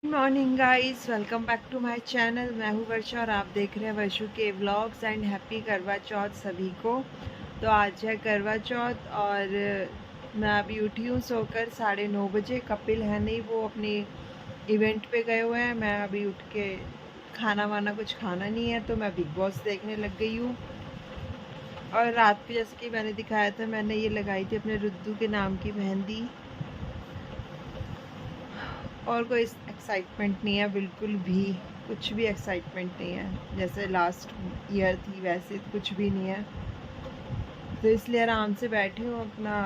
Good morning guys, welcome back to my channel. मैं हूँ वर्षा और आप देख रहे हैं वर्षु के व्लॉग्स एंड हैप्पी करवा चौथ सभी को। तो आज है करवा चौथ और मैं अभी उठी हूँ सोकर 9:30 बजे। कपिल है नहीं, वो अपने इवेंट पे गए हुए हैं। मैं अभी उठ के खाना वाना कुछ खाना नहीं है तो मैं बिग बॉस देखने लग गई हूँ। और रात को जैसे कि मैंने दिखाया था, मैंने ये लगाई थी अपने रुद्दू के नाम की मेहंदी। और कोई एक्साइटमेंट नहीं है, बिल्कुल भी कुछ भी एक्साइटमेंट नहीं है। जैसे लास्ट ईयर थी वैसे कुछ भी नहीं है। तो इसलिए आराम से बैठी हूँ, अपना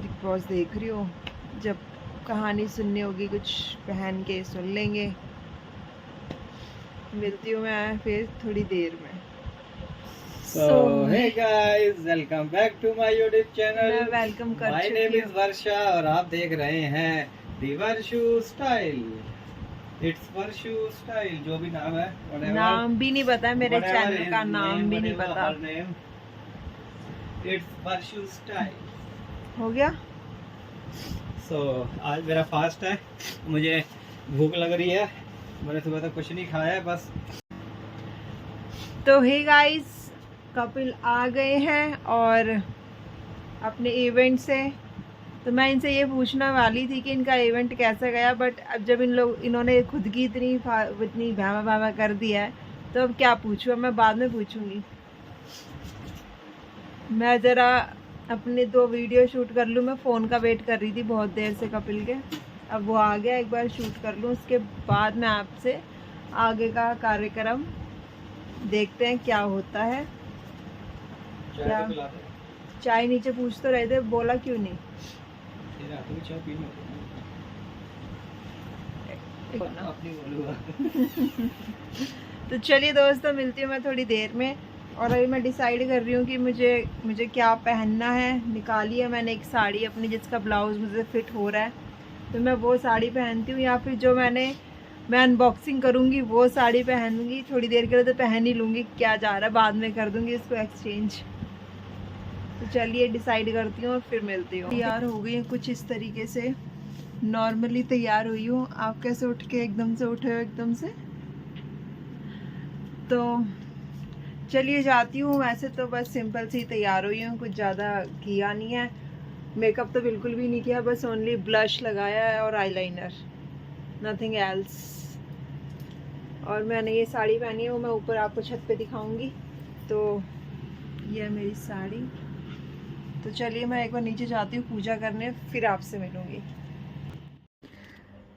बिग बॉस देख रही हूँ। जब कहानी सुननी होगी कुछ पहन के सुन लेंगे। मिलती हूँ मैं फिर थोड़ी देर में। So, hey guys, welcome back to my YouTube channel. मैं वेलकम कर My name चुकी is हूँ। वर्षा और आप देख रहे हैं The वर्षु style. It's Varshu style, जो भी नाम है, whatever, नाम भी नहीं पता है मेरे whatever चैनल his का, नाम name, भी नहीं whatever पता। her name, it's Varshu style. हो गया। So, आज मेरा फास्ट है, मुझे भूख लग रही है। मैंने सुबह तक कुछ नहीं खाया है, बस। तो हे गाइस, कपिल आ गए हैं और अपने इवेंट से। तो मैं इनसे ये पूछने वाली थी कि इनका इवेंट कैसा गया, बट अब जब इन्होंने खुद की इतनी भावा भावा कर दिया है तो अब क्या पूछूँ। अब मैं बाद में पूछूंगी। मैं ज़रा अपने 2 वीडियो शूट कर लूँ। मैं फ़ोन का वेट कर रही थी बहुत देर से कपिल के। अब वो आ गया, एक बार शूट कर लूँ, उसके बाद मैं आपसे आगे का कार्यक्रम देखते हैं क्या होता है। क्या चाय नीचे पूछ तो रहे थे, बोला क्यों नहीं? तो चलिए दोस्तों, मिलती हूँ मैं थोड़ी देर में। और अभी मैं डिसाइड कर रही हूँ कि मुझे क्या पहनना है। निकाली है मैंने एक साड़ी अपनी जिसका ब्लाउज़ मुझे फिट हो रहा है, तो मैं वो साड़ी पहनती हूँ, या फिर जो मैं अनबॉक्सिंग करूँगी वो साड़ी पहनूँगी। थोड़ी देर के लिए तो पहन ही लूँगी, क्या जा रहा है, बाद में कर दूँगी इसको एक्सचेंज। तो चलिए डिसाइड करती हूँ और फिर मिलती हूँ। तैयार हो गई हैं कुछ इस तरीके से, नॉर्मली तैयार हुई हूँ। आप कैसे उठ के एकदम से उठे हो एकदम से? तो चलिए जाती हूँ। वैसे तो बस सिंपल सी तैयार हुई हूँ, कुछ ज़्यादा किया नहीं है। मेकअप तो बिल्कुल भी नहीं किया, बस ओनली ब्लश लगाया है और आईलाइनर, नथिंग एल्स। और मैंने ये साड़ी पहनी है, वो मैं ऊपर आपको छत पे दिखाऊंगी। तो ये है मेरी साड़ी। तो चलिए मैं एक बार नीचे जाती हूँ पूजा करने, फिर आपसे मिलूँगी।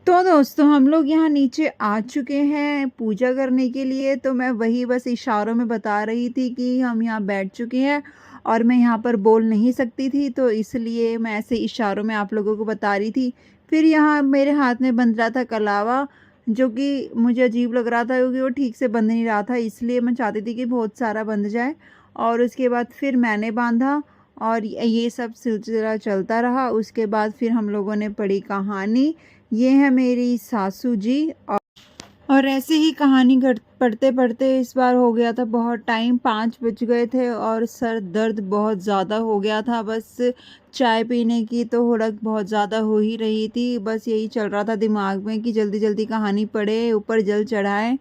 तो दोस्तों, हम लोग यहाँ नीचे आ चुके हैं पूजा करने के लिए। तो मैं वही बस इशारों में बता रही थी कि हम यहाँ बैठ चुके हैं, और मैं यहाँ पर बोल नहीं सकती थी, तो इसलिए मैं ऐसे इशारों में आप लोगों को बता रही थी। फिर यहाँ मेरे हाथ में बंध रहा था कलावा, जो कि मुझे अजीब लग रहा था क्योंकि वो ठीक से बंध नहीं रहा था, इसलिए मैं चाहती थी कि बहुत सारा बंध जाए। और उसके बाद फिर मैंने बांधा और ये सब सिलसिला चलता रहा। उसके बाद फिर हम लोगों ने पढ़ी कहानी। ये है मेरी सासू जी। और ऐसे ही कहानी पढ़ते पढ़ते इस बार हो गया था बहुत टाइम, 5 बज गए थे और सर दर्द बहुत ज़्यादा हो गया था। बस चाय पीने की तो हुड़क बहुत ज़्यादा हो ही रही थी। बस यही चल रहा था दिमाग में कि जल्दी जल्दी कहानी पढ़े, ऊपर जल चढ़ाएं।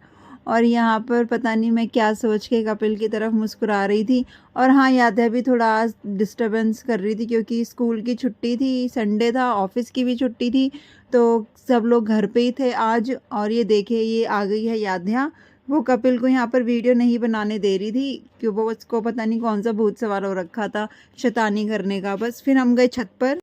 और यहाँ पर पता नहीं मैं क्या सोच के कपिल की तरफ मुस्कुरा रही थी। और हाँ, याद है भी थोड़ा आज डिस्टरबेंस कर रही थी क्योंकि स्कूल की छुट्टी थी, संडे था, ऑफिस की भी छुट्टी थी, तो सब लोग घर पे ही थे आज। और ये देखिए, ये आ गई है यादया। वो कपिल को यहाँ पर वीडियो नहीं बनाने दे रही थी क्योंकि वो उसको पता नहीं कौन सा भूत सवार हो रखा था शैतानी करने का। बस फिर हम गए छत पर।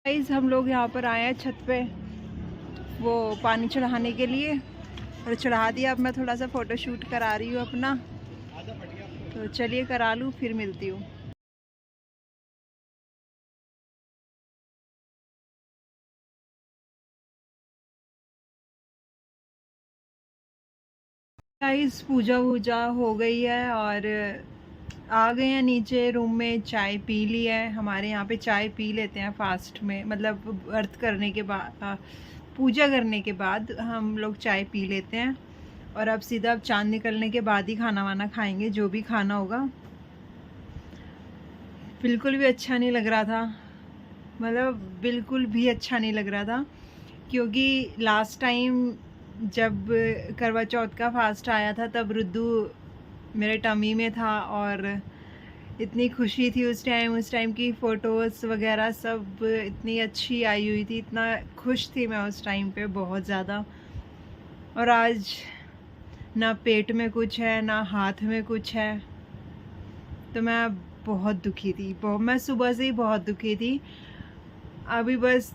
गाइस, हम लोग यहाँ पर आए हैं छत पे वो पानी चढ़ाने के लिए, और चढ़ा दिया। अब मैं थोड़ा सा फ़ोटो शूट करा रही हूँ अपना। तो चलिए करा लूँ, फिर मिलती हूँ। गाइस पूजा वूजा हो गई है और आ गए हैं नीचे रूम में, चाय पी ली है। हमारे यहाँ पे चाय पी लेते हैं फास्ट में, मतलब व्रत करने के बाद, पूजा करने के बाद हम लोग चाय पी लेते हैं। और अब सीधा अब चाँद निकलने के बाद ही खाना वाना खाएंगे, जो भी खाना होगा। बिल्कुल भी अच्छा नहीं लग रहा था, मतलब बिल्कुल भी अच्छा नहीं लग रहा था, क्योंकि लास्ट टाइम जब करवा चौथ का फास्ट आया था तब रुद्दू मेरे टमी में था और इतनी खुशी थी उस टाइम की फ़ोटोज़ वगैरह सब इतनी अच्छी आई हुई थी, इतना खुश थी मैं उस टाइम पे बहुत ज़्यादा। और आज ना पेट में कुछ है ना हाथ में कुछ है, तो मैं बहुत दुखी थी, मैं सुबह से ही बहुत दुखी थी। अभी बस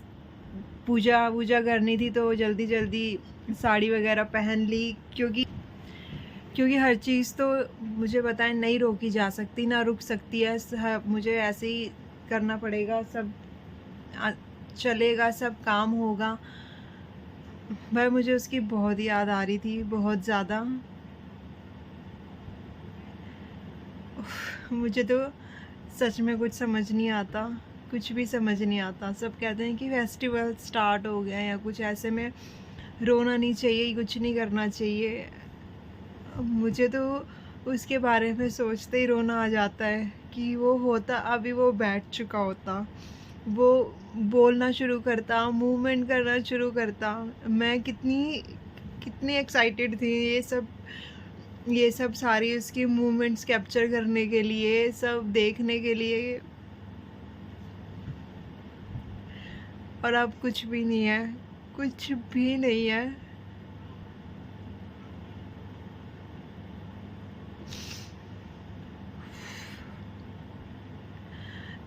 पूजा वूजा करनी थी तो जल्दी जल्दी साड़ी वगैरह पहन ली, क्योंकि हर चीज़ तो मुझे पता है नहीं रोकी जा सकती, ना रुक सकती है। मुझे ऐसे ही करना पड़ेगा, सब चलेगा, सब काम होगा। भाई मुझे उसकी बहुत याद आ रही थी, बहुत ज़्यादा। मुझे तो सच में कुछ समझ नहीं आता, कुछ भी समझ नहीं आता। सब कहते हैं कि फेस्टिवल स्टार्ट हो गया या कुछ ऐसे में रोना नहीं चाहिए, कुछ नहीं करना चाहिए। मुझे तो उसके बारे में सोचते ही रोना आ जाता है कि वो होता, अभी वो बैठ चुका होता, वो बोलना शुरू करता, मूवमेंट करना शुरू करता, मैं कितनी कितनी एक्साइटेड थी ये सब सारी उसकी मूवमेंट्स कैप्चर करने के लिए, सब देखने के लिए। और अब कुछ भी नहीं है, कुछ भी नहीं है।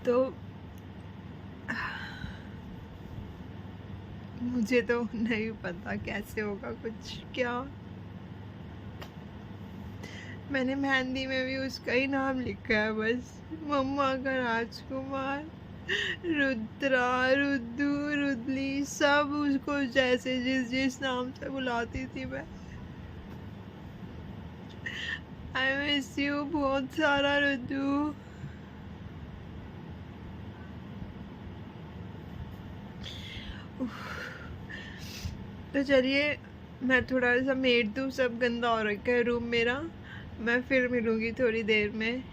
तो मुझे तो नहीं पता कैसे होगा कुछ, क्या। मैंने मेहंदी में भी उसका ही नाम लिखा है बस, मम्मा का राजकुमार, रुद्रा, रुद्दू, रुदली, सब उसको जैसे जिस जिस नाम से बुलाती थी मैं। आई मिस यू बहुत सारा रुद्दू। तो चलिए मैं थोड़ा सा मेट दूँ, सब गंदा हो रखा है रूम मेरा। मैं फिर मिलूँगी थोड़ी देर में।